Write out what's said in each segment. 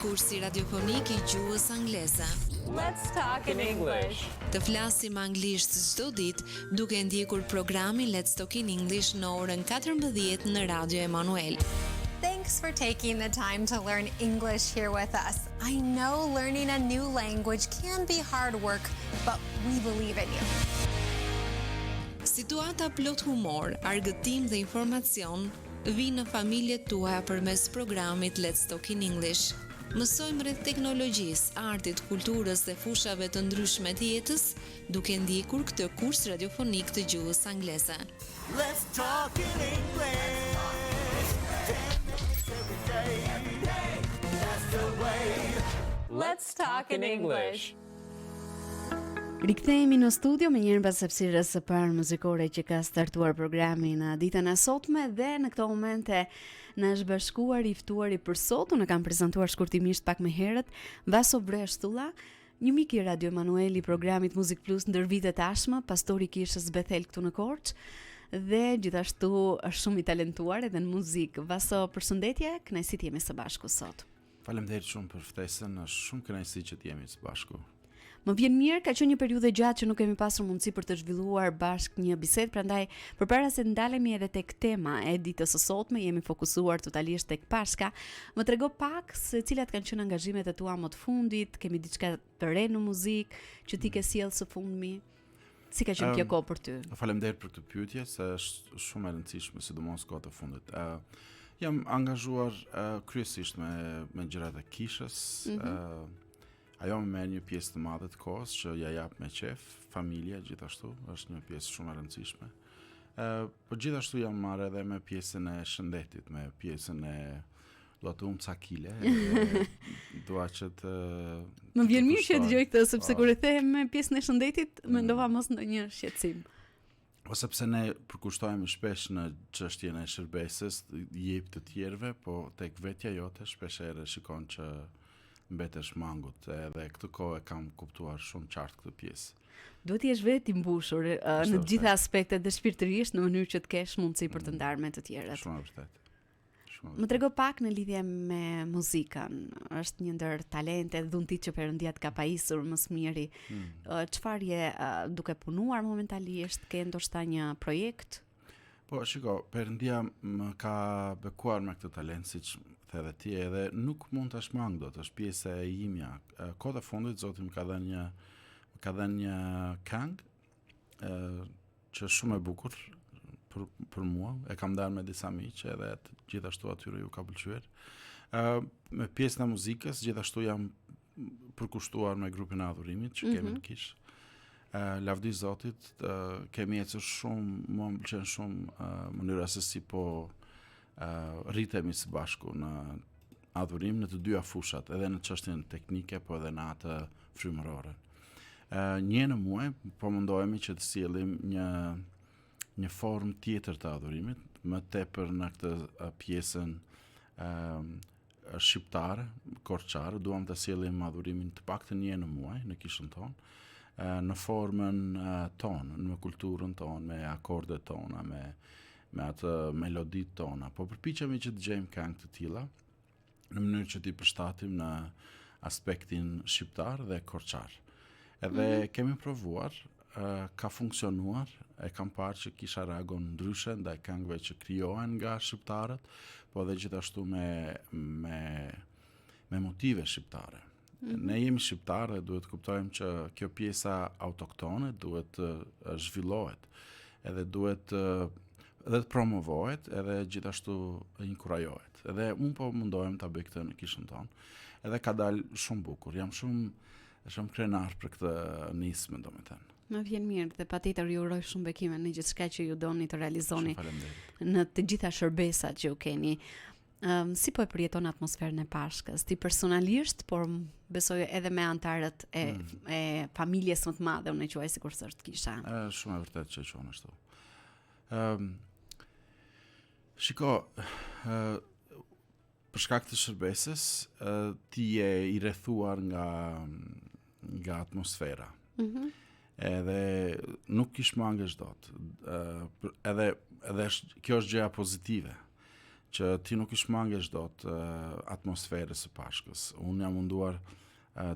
Kursi radiofonik I gjuhës angleze. Let's talk in English. Të flasim anglisht çdo ditë duke ndjekur programin Let's Talk in English në orën 14 në Radio Emanuel. Thanks for taking the time to learn English here with us. I know learning a new language can be hard work, but we believe in you. Situata plot humor, argëtim dhe informacion vinë në familjet tuaja përmes programit Let's Talk in English. Mësojmë rreth teknologjisë, artit, kulturës dhe fushave të ndryshme të jetës, duke ndjekur këtë kurs radiofonik të gjuhës angleze. Let's talk in English. 10 minutes every day. That's the way. Let's talk in English. Rikthehemi në studio me njërin pas hapësirës së parë muzikore që ka startuar programi në ditën e sotme dhe në këto momente na është bashkuar I ftuari për sot, unë kam prezantuar shkurtimisht pak më herët, Vaso Breshtulla, një mik I Radio Emanuel I programit Muzik Plus ndër vitet tashmë, pastori I kishës Bethel këtu në Korçë dhe gjithashtu është shumë I talentuar edhe në muzikë. Vaso, përshëndetje, kënaqësi të jemi së bashku sot. Faleminderit shumë për ftesën, është shumë kënaqësi që të jemi së bashku. Më vjen mirë, ka qenë një periudhë gjatë që nuk kemi pasur mundësi për të zhvilluar bashkë një bisedë, prandaj përpara se të ndalemi edhe tek tema e ditës së sotme, jemi fokusuar totalisht tek Pashka. Më trego pak se cilat kanë qenë angazhimet e tua më të fundit, kemi diçka të re në muzikë që ti ke sjellë së fundmi? Si ka qenë kjo kohë për ty? Faleminderit për këtë pyetje, se është shumë e rëndësishme, sidomos kohët e fundit. Jam angazhuar kryesisht me gjërat e kishës. Ajo më merr një pjesë të madhe të kohës që ja jap me qef, familja gjithashtu, është një pjesë shumë e rëndësishme. Po gjithashtu jam marrë edhe me pjesën e shëndetit, me pjesën e dua të ca kile, dua që të Më vjen mirë që dëgjoj këtë, sepse kur e them me pjesën e shëndetit, mendova mos ndonjë shqetësim. Ose pse ne përkushtohemi shpesh në çështjen e shërbesës, jep të tjerëve, po tek vetja jote shpesh herë shikon që mbetesh mangut, edhe këtë kohë kam kuptuar shumë qartë këtë pjesë. Duhet jesh vetë I mbushur në të gjitha aspektet dhe shpirtërisht në mënyrë që të kesh mundësi për të ndarë me të tjerët. Shumë e vërtet. Më trego pak në lidhje me muzikën. Është një ndër talente dhe dhuntit që Perëndia ka pajisur më së miri. Çfarë je duke punuar momentalisht? Ke ndoshta një projekt? Po, shiko, Perëndia më ka bekuar me këtë talent, siç the edhe ti, edhe nuk mund ta shmang dot, është pjesë e imja. Kohët e fundit Zoti më ka dhënë një këngë që është shumë e bukur për mua, e kam ndarë me disa miq edhe gjithashtu atyre ju ka pëlqyer. Me pjesën e muzikës gjithashtu jam përkushtuar me grupin e adhurimit që kemi në kishë. Lavdi Zotit, kemi ecur shumë, mua më pëlqen shumë mënyra se si po rritemi së bashku në adhurim në të dyja fushat, edhe në çështjen teknike, po edhe në atë frymërore. Një në muaj po mundohemi që të sjellim një formë tjetër të adhurimit, më tepër në këtë pjesën shqiptare, korçare, duam të sjellim adhurimin të paktën një në muaj në kishën tonë. Në formën tonë, në kulturën tonë, me akordet tona, me atë melodit tona, po përpiqemi që të gjejmë këngë të tilla në mënyrë që t'i përshtatim në aspektin shqiptar dhe korçar. Edhe kemi provuar, ka funksionuar, e kam parë që kisha reagon ndryshe ndaj këngëve që krijohen nga shqiptarët, po edhe gjithashtu me motive shqiptare. Ne jemi shqiptarë dhe duhet kuptojmë që kjo pjesa autoktone duhet të zhvillohet, edhe duhet edhe të promovohet, edhe gjithashtu inkurajohet. Edhe unë po mundohem ta bëj këtë në kishën tonë, edhe ka dalë shumë bukur. Jam shumë krenar për këtë nismë, domethënë. Më vjen mirë dhe patjetër ju uroj shumë bekime në gjithçka që ju doni të realizoni në të gjitha shërbesat që ju keni. Si po e përjeton atmosferën e Pashkës? Ti personalisht, por besoj edhe me antarët e familjes më të madhe, unë e quaj sikur s'është kisha. Shumë e vërtet që e quajnë ashtu. Shiko, për shkak të shërbesës, ti je I rrethuar nga atmosfera. Edhe nuk kish mangesh dot. Edhe kjo është gjëja pozitive. që ti nuk i shmangesh dot atmosferës së Pashkës. Unë jam munduar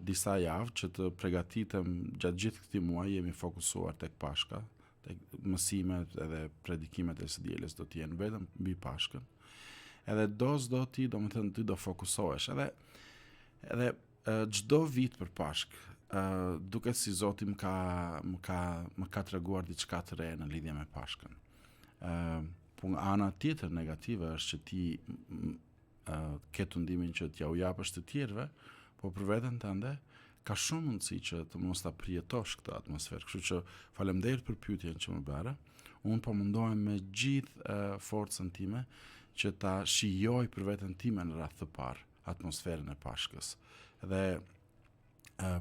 disa javë që të përgatitem gjatë gjithë këtij muaji, jemi fokusuar tek Pashka, tek mësimet edhe predikimet e së dielës do të jenë vetëm mbi Pashkën. Edhe ti do fokusohesh. Edhe çdo vit për Pashkë, duket si Zoti më ka treguar diçka të re në lidhje me Pashkën. Po nga ana tjetër negative është që ti ke tundimin që t'ja u japësh të tjerëve, po për veten tënde ka shumë mundësi që të mos ta përjetosh këtë atmosferë. Kështu që faleminderit për pyetjen që më bëre. Unë po mundohem me gjithë forcën time që ta shijoj për veten time në radhë të parë atmosferën e Pashkës. Dhe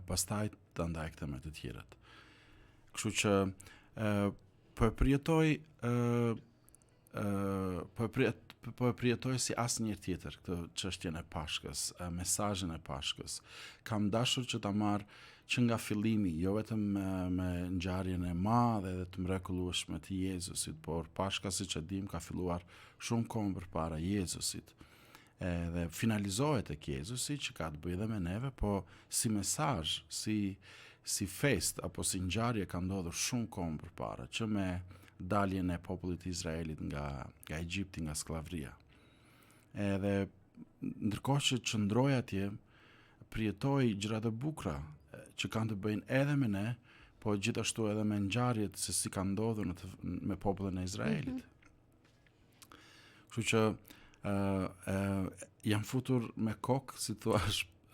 pastaj të ndaj këtë me të tjerët. Kështu që po e përjetoj si asnjëherë tjetër këtë çështjen e Pashkës, mesazhin e Pashkës. Kam dashur që ta marr që nga fillimi, jo vetëm me ngjarjen e madhe dhe të mrekullueshme të Jezusit, por Pashka, siç e dim, ka filluar shumë kohë përpara Jezusit. Dhe finalizohet tek Jezusi, që ka të bëjë dhe me neve, po si mesazh, si fest apo si ngjarje ka ndodhur shumë kohë përpara, që me daljen e popullit të Izraelit nga Egjipti, nga skllavëria. Edhe ndërkohë që qëndroj atje, përjetoj gjëra të bukura që kanë të bëjnë edhe me ne, po gjithashtu edhe me ngjarjet se si ka ndodhur me popullin e Izraelit. Kështu që jam futur me kokë, si thua,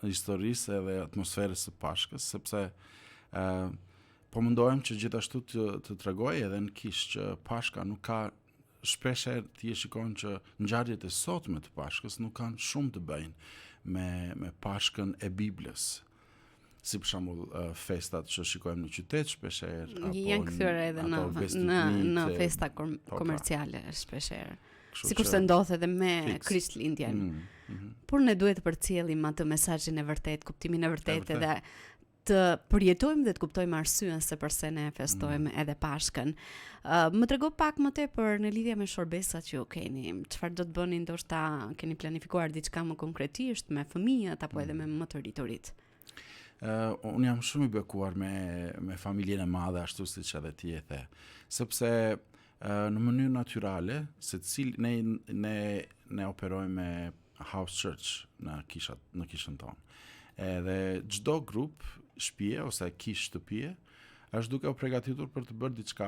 historisë edhe atmosferës së Pashkës, sepse po mundohem që gjithashtu të tregoj edhe në Kish që Pashka nuk ka, shpeshherë ti e shikon që ngjarjet e sotme të Pashkës nuk kanë shumë të bëjnë me Pashkën e Biblës. Si për shembull festat që shikojmë në qytet shpeshherë, apo janë kthyer edhe në festa komerciale shpeshherë. Sikur se ndodh edhe me Krishtlindjen. Por ne duhet të përcjellim atë mesazhin e vërtet, kuptimin e vërtet edhe të përjetojmë dhe të kuptojmë arsyen se pse ne festojmë edhe Pashkën. Më trego pak më tepër në lidhje me shërbesat që ju keni. Çfarë do të bëni, ndoshta keni planifikuar diçka më konkretisht me fëmijët apo edhe me më të riturit? Unë jam shumë i bekuar me familjen e madhe, ashtu siç edhe ti e the. Sepse në mënyrë natyrale, ne operojmë me house church në kishën tonë. Edhe çdo grup shtëpie ose kishë shtëpie është duke u përgatitur për të bërë diçka,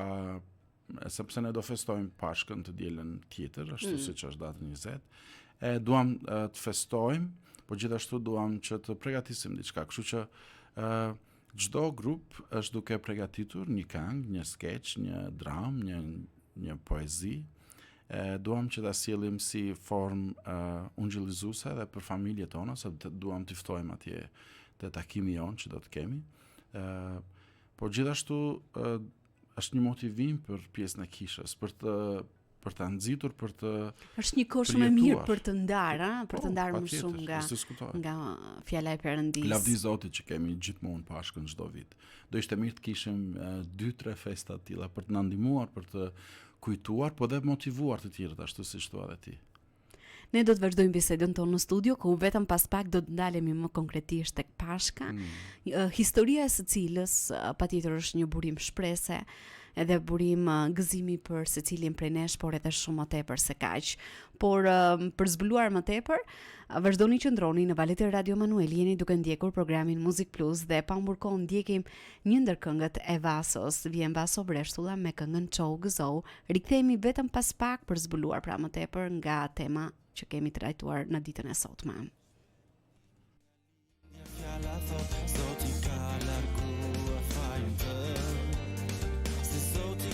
sepse ne do festojmë Pashkën të dielën tjetër, ashtu siç është data 20. Duam të festojmë, po gjithashtu duam që të përgatisim diçka. Kështu që çdo grup është duke përgatitur një këngë, një skeç, një dramë, një poezi. Duam që ta sjellim si formë ungjillëzuese edhe për familjet tona, se duam të ftojmë atje te takimi jon që do të kemi. Po gjithashtu është një motivim për pjesën e kishës, për ta nxitur, për të është një kohë shumë e mirë për të ndarë, për të ndarë më shumë nga fjala e Perëndisë. Lavdi Zotit që kemi gjithmonë Pashkën çdo vit. Do ishte mirë të kishim 2-3 festa të tilla për të na ndihmuar, për të kujtuar, po dhe motivuar të tjerët, ashtu siç thua edhe ti. Ne do të vazhdojmë bisedën tonë në studio, ku vetëm pas pak do të ndalemi më konkretisht tek Pashka, historia e së cilës patjetër është një burim shprese, edhe burim gëzimi për secilin prej nesh, por edhe shumë më tepër se kaq. Por për zbuluar më tepër, vazhdoni qëndroni në valët e Radio Manuel, jeni duke ndjekur programin Muzik Plus dhe pa humbur kohë ndjekim një ndër këngët e Vasos, vjen Vaso Breshtulla me këngën Çou Gëzou. Rikthehemi vetëm pas pak për zbuluar pra më tepër nga tema që kemi trajtuar në ditën e sotme.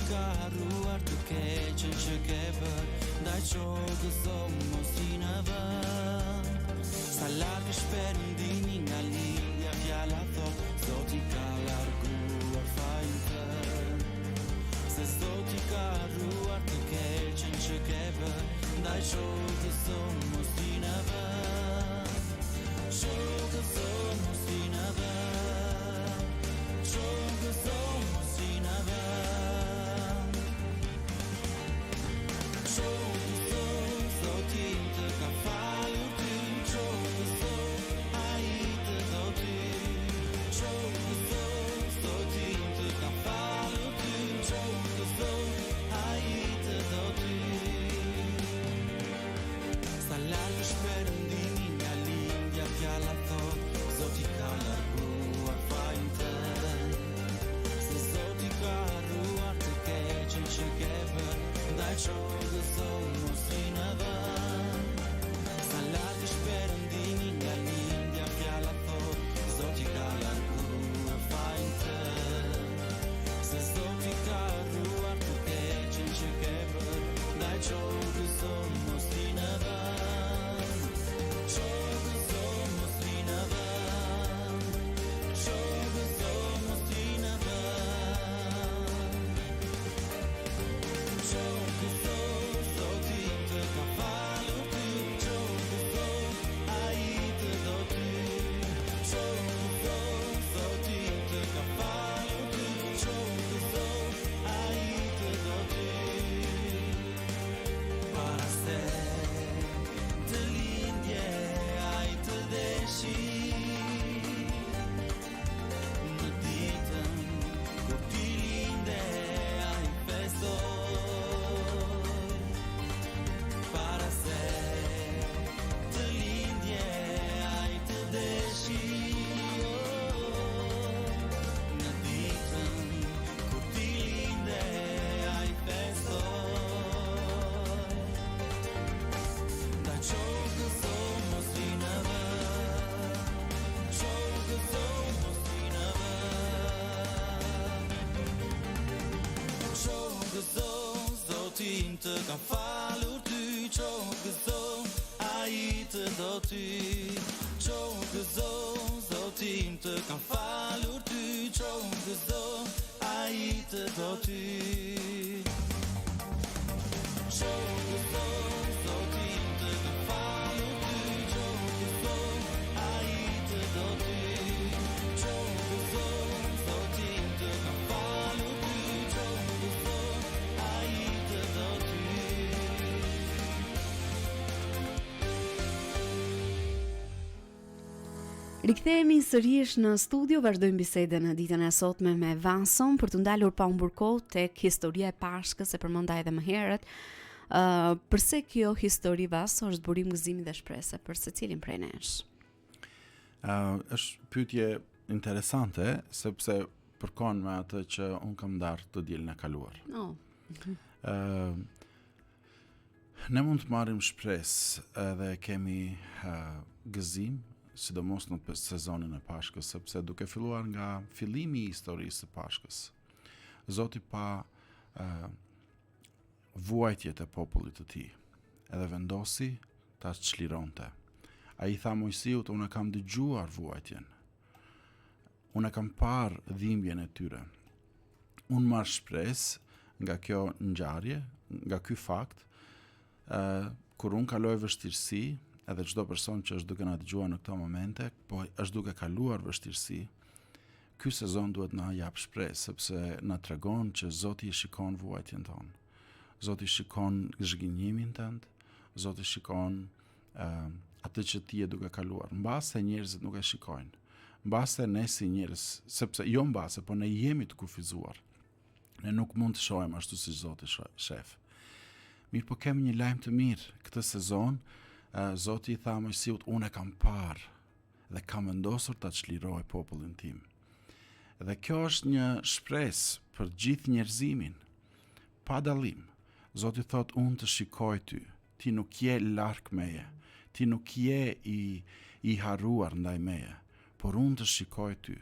Haruar të keqen që ke bër, ndaj Çou Gëzou mos i në vend. Sa larg është perëndimi nga linja, fjala thot, Zoti ka larguar fajin tënd. Se Zoti ka haruar të keqen që ke bër, ndaj Çou Gëzou mos i në vend. Çou Gëzou mos i në vend. Çou Gëzou mos i në vend. Zoti të kam falur ty, qo gëzo, a i të do ty, qo gëzo, zotim të kam falur ty, qo gëzo, a i të do ty, qo gëzo, zotim të kam falur ty, qo gëzo, a i të do ty, qo gëzo, zotim të kam falur ty, qo gëzo, a i të do ty. Rikthehemi sërish në studio, vazhdojmë bisedën në ditën e sotme me Vason për të ndalur pa humbur kohë tek historia e Pashkës, e përmenda edhe më herët. Përse kjo histori, Vaso, është burim gëzimi dhe shprese për secilin prej nesh? Është pyetje interesante, sepse përkon me atë që unë kam ndarë të dielën e kaluar. Ne mund të marrim shpresë edhe kemi gëzim, sidomos në sezonin e Pashkës, sepse duke filluar nga fillimi i historisë së Pashkës, Zoti pa vuajtjet e popullit të tij, edhe vendosi ta çlironte. Ai tha Mojsiut, unë kam dëgjuar vuajtjen, unë kam parë dhimbjen e tyre. Unë marr shpresë nga kjo ngjarje, nga ky fakt, kur unë kaloj vështirësi, edhe çdo person që është duke na dëgjuar në këto momente, po është duke kaluar vështirësi, ky sezon duhet na jap shpresë, sepse na tregon që Zoti i shikon vuajtjen tonë. Zoti shikon zhgënjimin tënd, Zoti shikon atë që ti je duke kaluar. Mbase njerëzit nuk e shikojnë. Mbase ne si njerëz, sepse jo mbase, po ne jemi të kufizuar. Ne nuk mund të shohim ashtu si Zoti shef. Mirë, po kemi një lajm të mirë. Këtë sezon Zoti i tha Mojsiut, unë e kam parë dhe kam vendosur ta çliroj popullin tim. Dhe kjo është një shpresë për gjithë njerëzimin, pa dallim. Zoti thot, unë të shikoj ty, ti nuk je larg meje, ti nuk je i harruar ndaj meje, por unë të shikoj ty.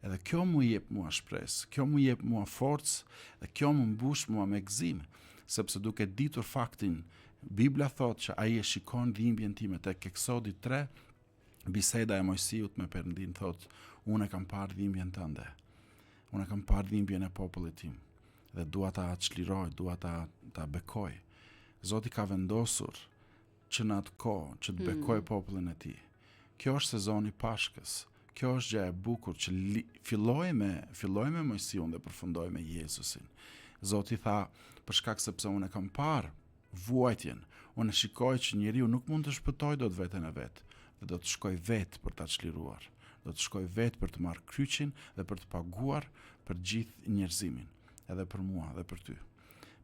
Edhe kjo mu jep mua shpresë, kjo mu jep mua forcë, dhe kjo mu mbush mua me gëzim, sepse duke ditur faktin, Bibla thot që ai e shikon dhimbjen time. Tek Eksodi 3, biseda e Mojsiut me Perëndin thot, unë e kam parë dhimbjen tënde. Unë e kam parë dhimbjen e popullit tim dhe dua ta çliroj, dua ta bekoj. Zoti ka vendosur që në atë kohë që të bekoj popullin e tij. Kjo është sezoni Pashkës. Kjo është gjë e bukur që filloi me Mojsiun dhe përfundoi me Jezusin. Zoti tha, për shkak sepse unë e kam parë vuajtjen, unë shikoj që njeriu nuk mund të shpëtoj dot veten e vet, dhe do të shkoj vet për ta çliruar. Do të shkoj vet për të marrë kryqin dhe për të paguar për gjithë njerëzimin, edhe për mua dhe për ty.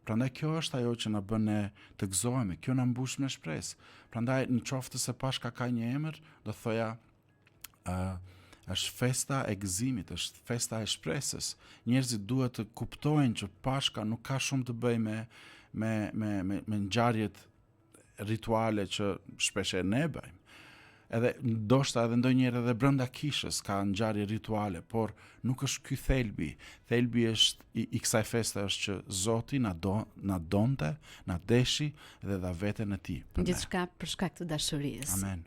Prandaj kjo është ajo që na bën ne të gëzohemi, kjo na mbush me shpresë. Prandaj në qoftë se Pashka ka një emër, do thoja është festa e gëzimit, është festa e shpresës. Njerëzit duhet të kuptojnë që Pashka nuk ka shumë të bëjë me ngjarjet rituale që shpesh e ne bëjmë. Edhe ndoshta edhe ndonjëherë edhe brenda kishës ka ngjarje rituale, por nuk është ky thelbi. Thelbi është i kësaj feste është që Zoti na donte, na deshi dhe dha veten e tij. Gjithçka për shkak të dashurisë. Amen.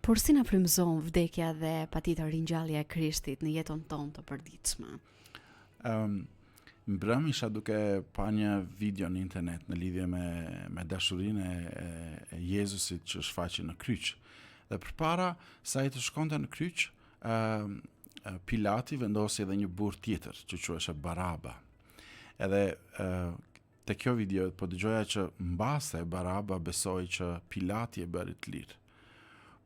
Por si na frymëzon vdekja dhe patjetër ringjallja e Krishtit në jetën tonë të përditshme? Mbrëm isha duke pa një video në internet në lidhje me dashurinë e Jezusit që shfaqi në kryq. Dhe përpara sa ai të shkonte në kryq, Pilati vendosi edhe një burr tjetër që quhej Baraba. Edhe te kjo video po dëgjoja që mbase Baraba besoi që Pilati e bëri të lirë.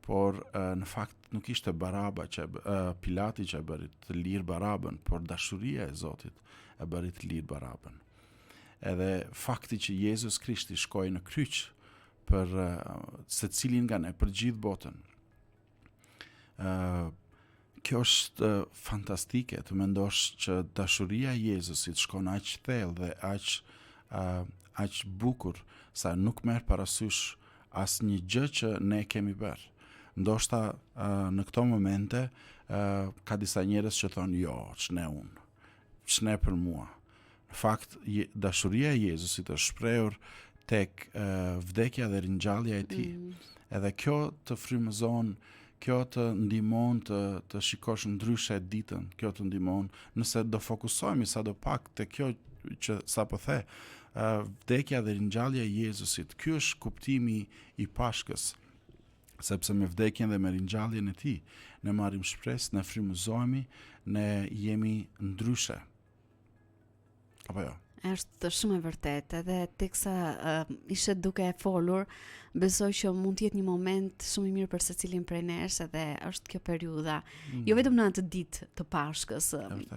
Por në fakt nuk ishte Pilati që e bëri të lirë Barabën, por dashuria e Zotit e bëri të lirë Barabën. Edhe fakti që Jezus Krishti shkoi në kryq për secilin nga ne, për gjithë botën. Kjo është fantastike të mendosh që dashuria e Jezusit shkon aq thellë dhe aq bukur sa nuk merr parasysh asnjë gjë që ne kemi bërë. Ndoshta në këto momente ka disa njerëz që thonë jo, ç'ne unë, ç'ne për mua. fakt dashuria e Jezusit është shprehur tek vdekja dhe ringjallja e tij. Edhe kjo të frymëzon, kjo të ndihmon të shikosh ndryshe ditën, kjo të ndihmon nëse do fokusohemi sadopak te kjo që sapo the, vdekja dhe ringjallja e Jezusit. Ky është kuptimi i Pashkës. Sepse me vdekjen dhe me ringjalljen e tij ne marrim shpresë, ne frymëzohemi, ne jemi ndryshe. Apo jo? Është shumë e vërtetë, edhe teksa ishe duke e folur, besoj që mund të jetë një moment shumë i mirë për secilin prej nesh, edhe është kjo periudha, jo vetëm në atë ditë të Pashkës,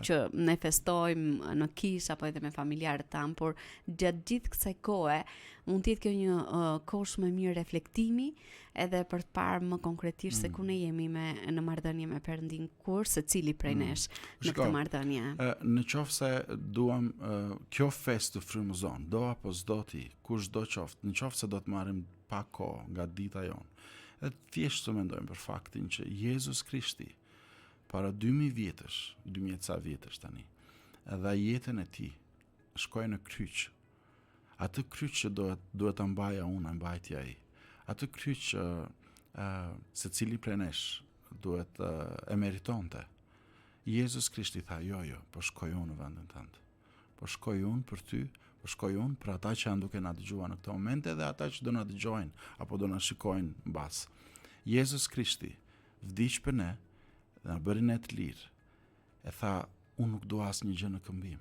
që ne festojmë në kishë apo edhe me familjarët tanë, por gjatë gjithë kësaj kohe mund të jetë kjo një kohë shumë e mirë reflektimi, edhe për të parë më konkretisht se ku ne jemi në marrëdhënie me Perëndin, kur secili prej nesh në këtë marrëdhënie. Në qoftë se duam kjo festë të frymëzon, do apo s'do ti, kushdo qoftë, në qoftë se do të marrim pak kohë nga dita jonë. Edhe thjesht të mendojmë për faktin që Jezus Krishti para 2000 vjetësh, 2000 ca vjetësh tani, edhe jetën e tij shkoi në kryq. Atë kryq që duhet ta mbaja unë, mbajtja ai. Atë kryq që secili prej nesh duhet e meritonte. Jezus Krishti tha, jo, po shkoj unë në vendin tënd. Po shkoj unë për ty, po shkoj unë për ata që janë duke na dëgjuar në këtë moment edhe ata që do na dëgjojnë apo do na shikojnë mbas. Jezus Krishti vdiq për ne dhe na bëri ne të lirë. E tha, unë nuk do asnjë gjë në këmbim.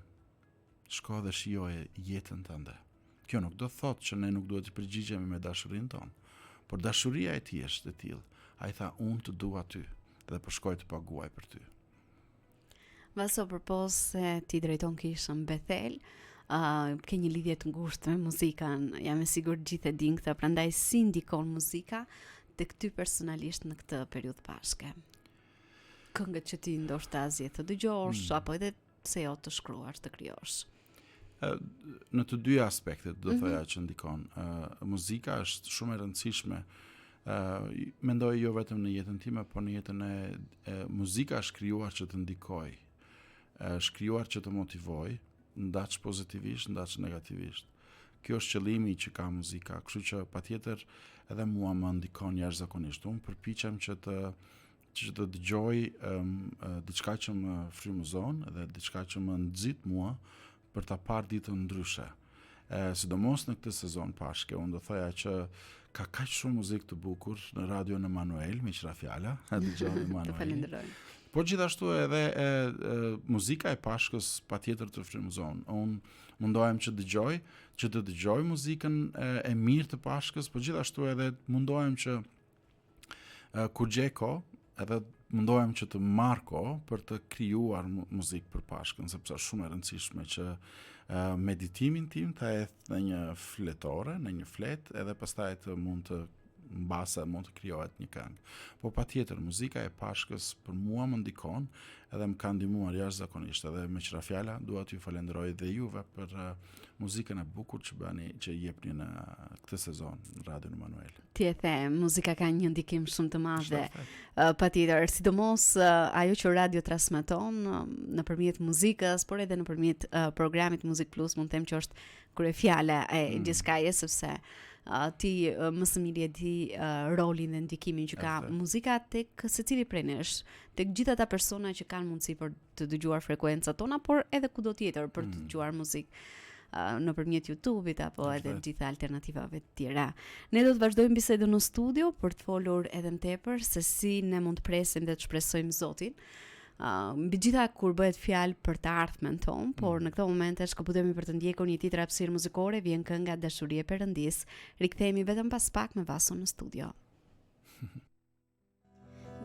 Shko dhe shijoje jetën tënde. Kjo nuk do thotë që ne nuk duhet të përgjigjemi me dashurinë tonë, por dashuria e tij është e tillë. Ai tha, unë të dua ty dhe po shkoj të paguaj për ty. Vaso përpos se ti drejton kishën Bethel, ke një lidhje të ngushtë me muzikën, jam e sigurt gjithë e din këtë, prandaj si ndikon muzika tek ty personalisht në këtë periudhë pashke? Këngët që ti ndoshta zgjedh të dëgjosh apo edhe pse jo të shkruash, të krijosh? Në të dy aspektet do thoya që ndikon. Muzika është shumë e rëndësishme. Mendoj jo vetëm në jetën time, por në jetën e muzika është krijuar që të ndikoj. Është krijuar që të motivoj, ndaç pozitivisht, ndaç negativisht. Kjo është qëllimi që ka muzika, kështu që patjetër edhe mua më ndikon jashtëzakonisht. Unë përpiqem që të dëgjoj diçka që më frymëzon dhe diçka që më nxit mua për ta parë ditën ndryshe. Sidomos në këtë sezon pashke, unë do thoya që ka kaq shumë muzikë të bukur në Radio në Emanuel, me qira fjala, dëgjoj Emanuel. Të falenderoj. Po gjithashtu edhe muzika e pashkës patjetër të frymëzon. Unë mundohem që të dëgjoj muzikën e mirë të pashkës, po gjithashtu edhe mundohem që kur gjej kohë, edhe mundohem që të marr kohë për të krijuar muzikë për pashkën, sepse është shumë e rëndësishme që meditimin tim të eth në një fletore, në një flet, edhe pastaj të mund të mbase mund të krijohet një këngë. Po patjetër muzika e pashkës për mua më ndikon edhe më ka ndihmuar jashtëzakonisht, edhe me qira fjala dua t'ju falenderoj dhe juve për muzikën e bukur që jepni në këtë sezon në Radio Emanuel. Ti e the, muzika ka një ndikim shumë të madh. Patjetër, sidomos ajo që radio transmeton nëpërmjet muzikës, por edhe nëpërmjet programit Muzik Plus, mund të them që është kryefjala e gjithçkaje, sepse ti më së miri e di rolin dhe ndikimin që ka muzika tek secili prej nesh, tek gjithë ata persona që kanë mundësi për të dëgjuar frekuencat tona, por edhe kudo tjetër për të dëgjuar muzikë nëpërmjet YouTube-it apo edhe gjitha alternativave të tjera. Ne do të vazhdojmë bisedën në studio për të folur edhe më tepër se si ne mund të presim dhe të shpresojmë Zotin. Mbi gjitha kur bëhet fjalë për të ardhmen ton, por në këtë moment shkëputemi për të ndjekur një tjetër hapësirë muzikore, vjen kënga Dashuria e Perëndis. Rikthehemi vetëm pas pak me Vaso në studio.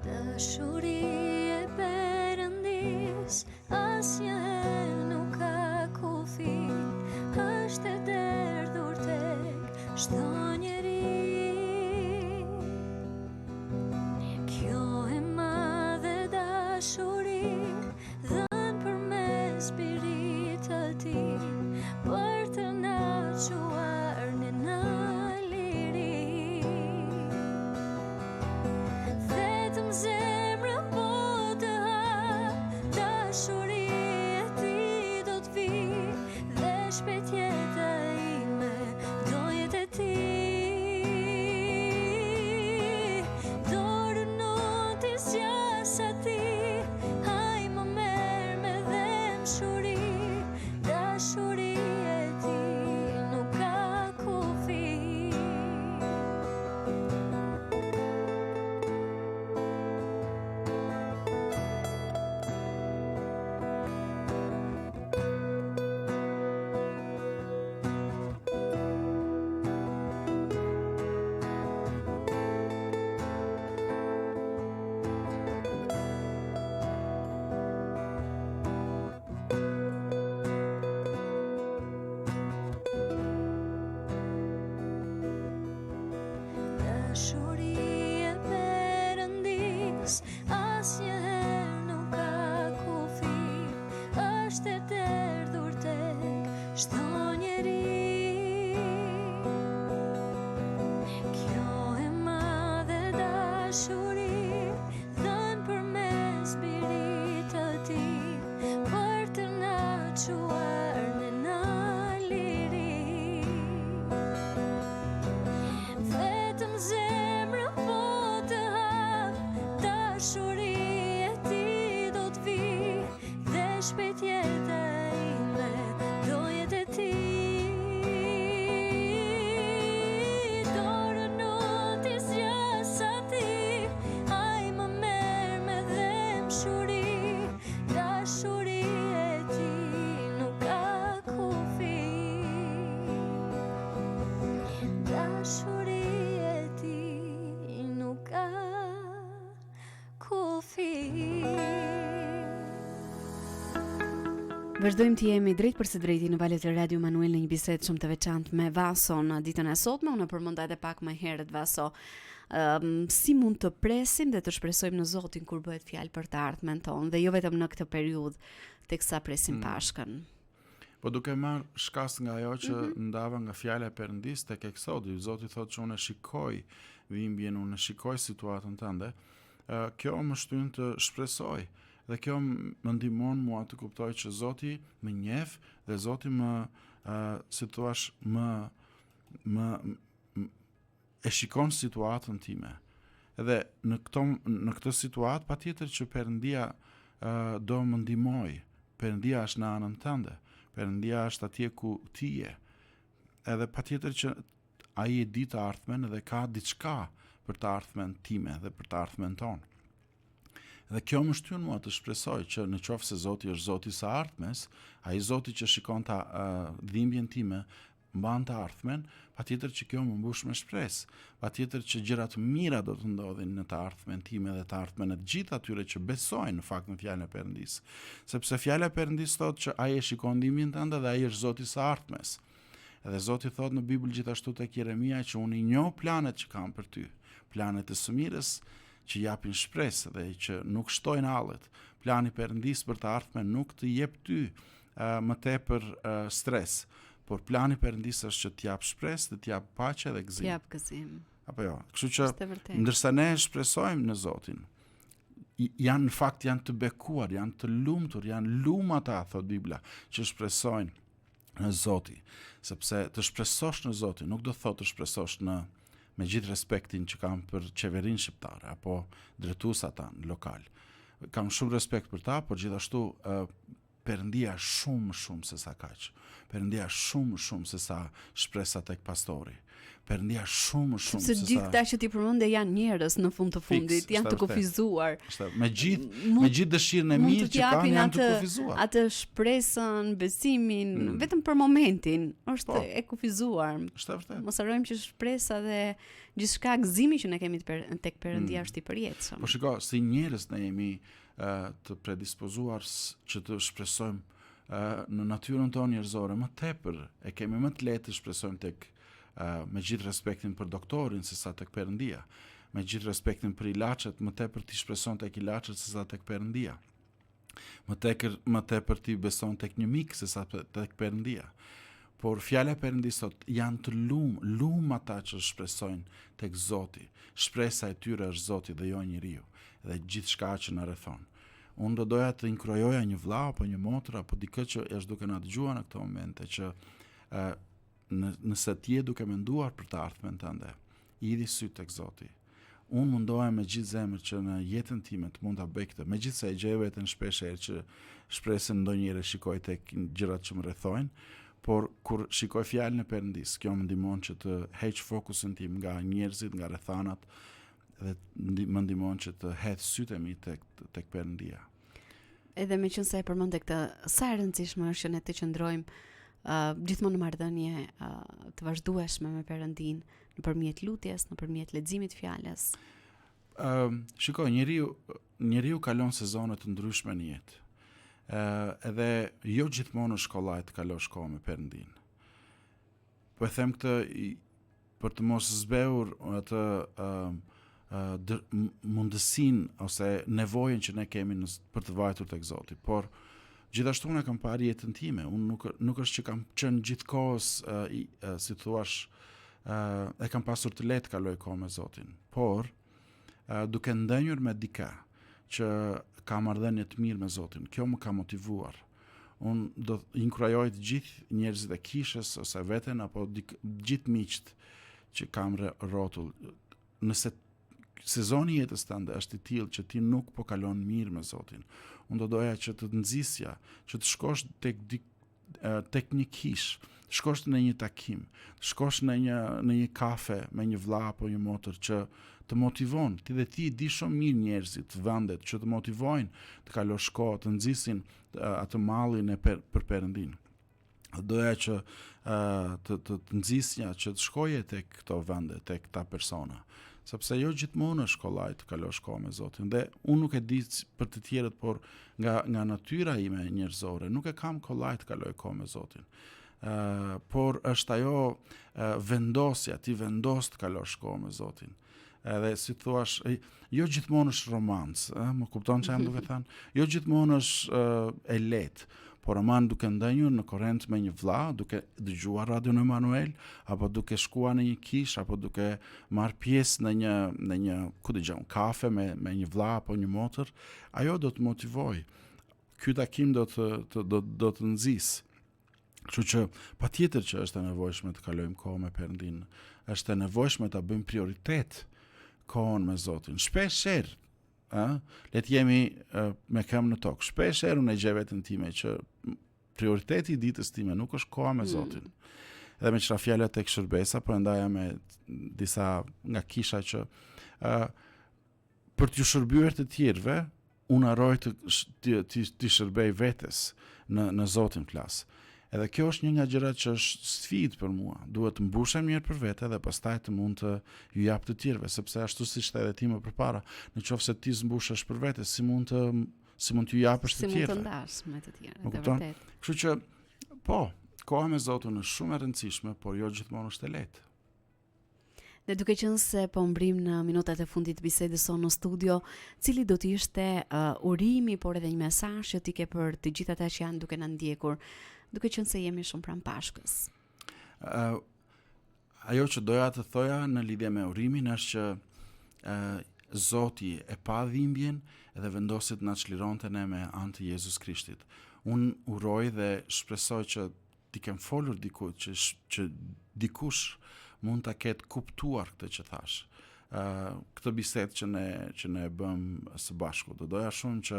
Dashuria e Perëndis, asnjëherë nuk ka kufi, është e derdhur tek çdo njeri. Kjo e madhe dashuri dhënë përmes Spiritit të Tij, për të na çuar në liri. Vetëm zemra po të hap, dashuria e Tij do të vi dhe asnjëherë nuk ka kufi, është e derdhur tek çdo njeri. Kjo e madhe dashuri dhënë përmes birit të tij, për të na çuar në liri. Vetëm zemrën po të hap, dashuri e tij do të vi, dhe shpejt jeta ime do jetë e tij. Dorën oti zgjasa ti, ai më merr me dëmshuri, dashuri e tij nuk ka kufi. Dashuri e tij nuk ka kufi. Vazhdojmë të jemi drejt për së drejti në valët e Radio Manuel në një bisedë shumë të veçantë me Vaso në ditën e sotme. Unë përmenda edhe pak më herët, Vaso, si mund të presim dhe të shpresojmë në Zotin kur bëhet fjalë për të ardhmen tonë, dhe jo vetëm në këtë periudhë teksa presim Pashkën. Po duke marrë shkas nga ajo që ndava nga fjala e Perëndis tek Eksodi, Zoti thotë që unë e shikoj dhimbjen, unë e shikoj situatën tënde. Kjo më shtyn të shpresoj. Dhe kjo më ndihmon mua të kuptoj që Zoti më njeh dhe Zoti më si thua më e shikon situatën time. Edhe në këtë situatë patjetër që Perëndia do më ndihmoj. Perëndia është në anën tënde. Perëndia është atje ku ti je. Edhe patjetër që ai e di të ardhmen dhe ka diçka për të ardhmen time dhe për të ardhmen tonë. Dhe kjo më shtyn mua të shpresoj që në qoftë se Zoti është Zoti së ardhmes, ai Zoti që shikon ta dhimbjen time, mban të ardhmen, patjetër që kjo më mbush me shpresë. Patjetër që gjëra të mira do të ndodhin në të ardhmen time dhe të ardhmen e të gjithë atyre që besojnë në fakt në fjalën e Perëndis. Sepse fjala e Perëndis thotë që ai e shikon dhimbjen tënde dhe ai është Zoti së ardhmes. Edhe Zoti thotë në Bibël gjithashtu tek Jeremia që unë i njoh planet që kam për ty, planet e së mirës që japin shpresë dhe që nuk shtojnë hallet. Plani Perëndis për të ardhmen nuk të jep ty më tepër stres, por plani Perëndis është që të jap shpresë, të jap paqe dhe gëzim. Jap gëzim. Apo jo. Kështu që Është vërtet. ndërsa ne shpresojmë në Zotin, janë në fakt janë të bekuar, janë të lumtur, janë luma ata, thot Bibla, që shpresojnë në Zoti, sepse të shpresosh në Zotin nuk do thotë të shpresosh me gjithë respektin që kam për qeverinë shqiptare apo drejtuesat tanë lokal. Kam shumë respekt për ta, por gjithashtu Perëndia shumë se sa kaq. Perëndia shumë se sa shpresa tek pastori. Perëndia shumë se Se gjithë këta që ti përmendë janë njerëz në fund të fundit, janë të kufizuar. Me gjithë dëshirën e mirë që kanë janë të kufizuar. Atë shpresën, besimin, vetëm për momentin, është e kufizuar. Është vërtet. Mos harrojmë që shpresa dhe gjithçka gëzimi që ne kemi tek Perëndia është i përjetshëm. Po shiko, si njerëz ne jemi të predispozuar që të shpresojmë në natyrën tonë njerëzore më tepër, e kemi më të lehtë të shpresojmë tek me gjithë respektin për doktorin se sa tek Perëndia, me gjithë respektin për ilaçet, më tepër ti shpreson tek ilaçet se sa tek Perëndia. Më tepër ti beson tek një mik se sa tek Perëndia. Por fjala e Perëndis sot janë të lum ata që shpresojnë tek Zoti. Shpresa e tyre është Zoti dhe jo njeriu, dhe gjithçka që na rrethon. Unë do doja të inkrojoja një vëlla apo një motër apo dikë që është duke na dëgjuar në këto momente që nëse ti je duke menduar për të ardhmen tënde, idhi syt tek Zoti. Unë mundohem me gjithë zemër që në jetën time të mund ta bëj këtë, megjithëse e gjej veten shpesh herë që shpresën ndonjëherë shikoj tek gjërat që më rrethojnë, por kur shikoj fjalën e Perëndis, kjo më ndihmon që të heq fokusin tim nga njerëzit, nga rrethanat dhe më ndihmon që të hedh sytë mi tek Perëndia. Edhe meqense e përmendë këtë, sa e rëndësishme është që ne të qëndrojmë gjithmonë në marrëdhënie të vazhdueshme me Perëndin nëpërmjet lutjes, nëpërmjet leximit fjalës. Shikoj, njeriu kalon sezone të ndryshme në jetë. Edhe jo gjithmonë është kollaj të kalosh kohë me Perëndin. Po e them këtë për të mos zbehur atë mundësinë ose nevojën që ne kemi për të vajtur tek Zoti, por gjithashtu unë kam parë jetën time. Unë nuk është që kam qenë gjithkohës si thuash e kam pasur të lehtë kaloj kohë me Zotin, por duke ndenjur me dika që ka marrëdhënie të mirë me Zotin, kjo më ka motivuar. Unë do të inkurajoj të gjithë njerëzit e kishës ose veten apo gjithë miqt që kam rrotull, nëse sezoni jetës tënde është i tillë që ti nuk po kalon mirë me Zotin, unë do doja që të nxisja, që të shkosh tek një kish, të shkosh në një takim, të shkosh në një kafe me një vlla apo një motër që të motivon, ti di shumë mirë njerëzit, vendet që të motivojnë të kalosh kohë, të nxisin atë mallin për Perëndin. Doja që të nxisja që të shkoje tek këto vende, tek këta persona. Sepse jo gjithmonë është kollaj të kalosh kohë me Zotin. Dhe unë nuk e di për të tjerët, por nga natyra ime njerëzore, nuk e kam kollaj të kaloj kohë me Zotin. Por është ajo vendosja, ti vendos të kalosh kohë me Zotin. Edhe si thuash, jo gjithmonë është romancë, më kupton çfarë jam duke thënë? Jo gjithmonë është e lehtë, por aman duke ndenjur në korrent me një vlla, duke dëgjuar Radion Emanuel, apo duke shkuar në një kish, apo duke marr pjesë në një ku dëgjon, kafe me një vlla apo një motër, ajo do të motivoj. Ky takim do të nxis. Kështu që patjetër që është e nevojshme të kalojmë kohë me Perëndin, është e nevojshme ta bëjmë prioritet kohën me Zotin. Shpeshherë, le të jemi me këmbë në tokë. Shpeshherë unë e gjej veten time që prioriteti i ditës time nuk është koha me Zotin. Edhe me çfarë fjalë tek shërbesa, po ndaja me disa nga kisha që për t'ju shërbyer të tjerëve, unë harroj të shërbej vetes në Zotin flas. Edhe kjo është një nga gjërat që është sfidë për mua. Duhet të mbushem mirë për vete dhe pastaj të mund të ju jap të tjerëve, sepse ashtu siç thënë edhe ti më përpara, nëse ti zmbushesh për vete, si mund t'ju japësh të tjerëve. Si mund të ndash me të tjerë, e vërtet. Kështu që koha me Zotin është shumë e rëndësishme, por jo gjithmonë është e lehtë. Dhe duke qenë se po mbrim në minutat e fundit të bisedës sonë në studio, cili do të ishte urimi, por edhe një mesazh që ti ke për të gjithë ata që janë duke na ndjekur, duke qenë se jemi shumë pranë Pashkës? Ajo që doja të thoja në lidhje me urimin është që Zoti e pa dhimbjen dhe vendosi të na çlironte ne me anë të Jezus Krishtit. Unë uroj dhe shpresoj që ti kem folur dikujt që dikush mund ta ketë kuptuar këtë që thash. Këtë bisedë që ne bëm së bashku. Do doja shumë që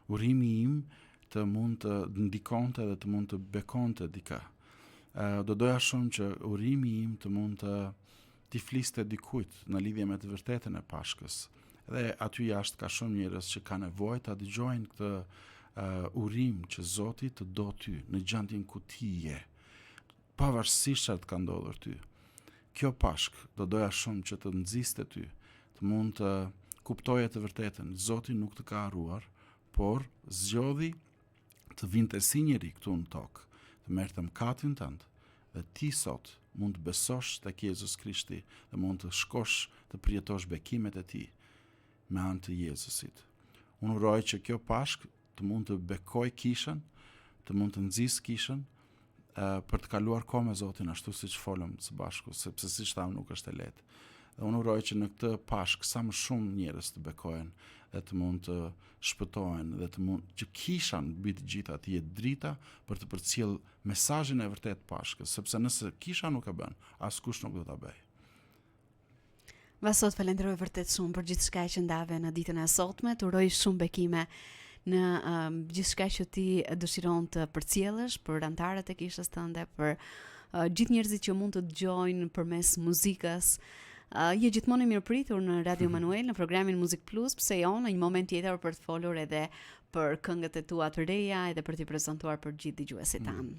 urimi im të mund të ndikonte dhe të mund të bekonte dika. Do doja shumë që urimi im të mund të t'i fliste dikujt në lidhje me të vërtetën e Pashkës. Dhe aty jashtë ka shumë njerëz që ka nevojë ta dëgjojnë këtë urim që Zoti të do ty në gjendjen ku ti je, pavarësisht çfarë ka ndodhur ty. Kjo Pashkë do doja shumë që të nxiste ty, të mund të kuptoje të vërtetën. Zoti nuk të ka harruar, por zgjodhi të vinte si njeri këtu në tokë, të merrte mëkatin tënd, dhe ti sot mund të besosh tek Jezus Krishti dhe mund të shkosh të përjetosh bekimet e tij me anë të Jezusit. Unë uroj që kjo Pashkë të mund të bekoj kishën, të mund të nxjisë kishën për të kaluar kohë me Zotin ashtu siç folëm së bashku, sepse siç tham nuk është e lehtë. Dhe unë uroj që në këtë Pashkë sa më shumë njerëz të bekohen dhe të mund të shpëtohen dhe të mund që kisha mbi të gjitha të jetë drita për të përcjell mesazhin e vërtet të Pashkës, sepse nëse kisha nuk e bën, askush nuk do ta bëj. Vasot falenderoj vërtet shumë për gjithçka që ndave në ditën e sotme, të uroj shumë bekime në gjithçka që ti dëshiron të përcjellësh për anëtarët e kishës tënde, për gjithë njerëzit që mund të dëgjojnë përmes muzikës. Je gjithmonë i mirëpritur në Radio Emanuel, në programin Muzik Plus, pse jo në një moment tjetër për të folur edhe për këngët e tua të reja edhe për t'i prezantuar për gjithë dëgjuesit tanë.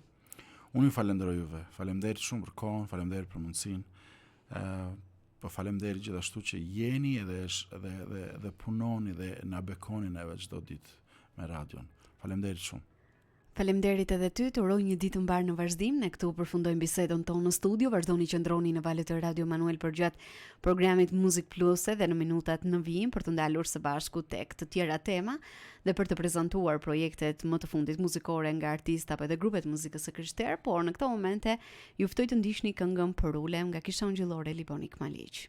Unë ju falenderoj juve. Faleminderit shumë për kohën, faleminderit për mundësinë. Po faleminderit gjithashtu që jeni edhe punoni dhe na bekoni neve çdo ditë me radion. Faleminderit shumë. Faleminderit edhe ty, të uroj një ditë mbar në vazhdim. Ne këtu përfundojmë bisedën tonë në studio. Vazhdoni qëndroni në valët e Radio Manuel për gjatë programit Muzik Plus dhe në minutat në vijim për të ndalur së bashku tek të tjera tema dhe për të prezantuar projektet më të fundit muzikore nga artistë apo edhe grupet muzikës së krishterë, por në këto momente ju ftoj të ndiqni këngën Për ulem nga Kisha Ungjillore Libonik Maliq.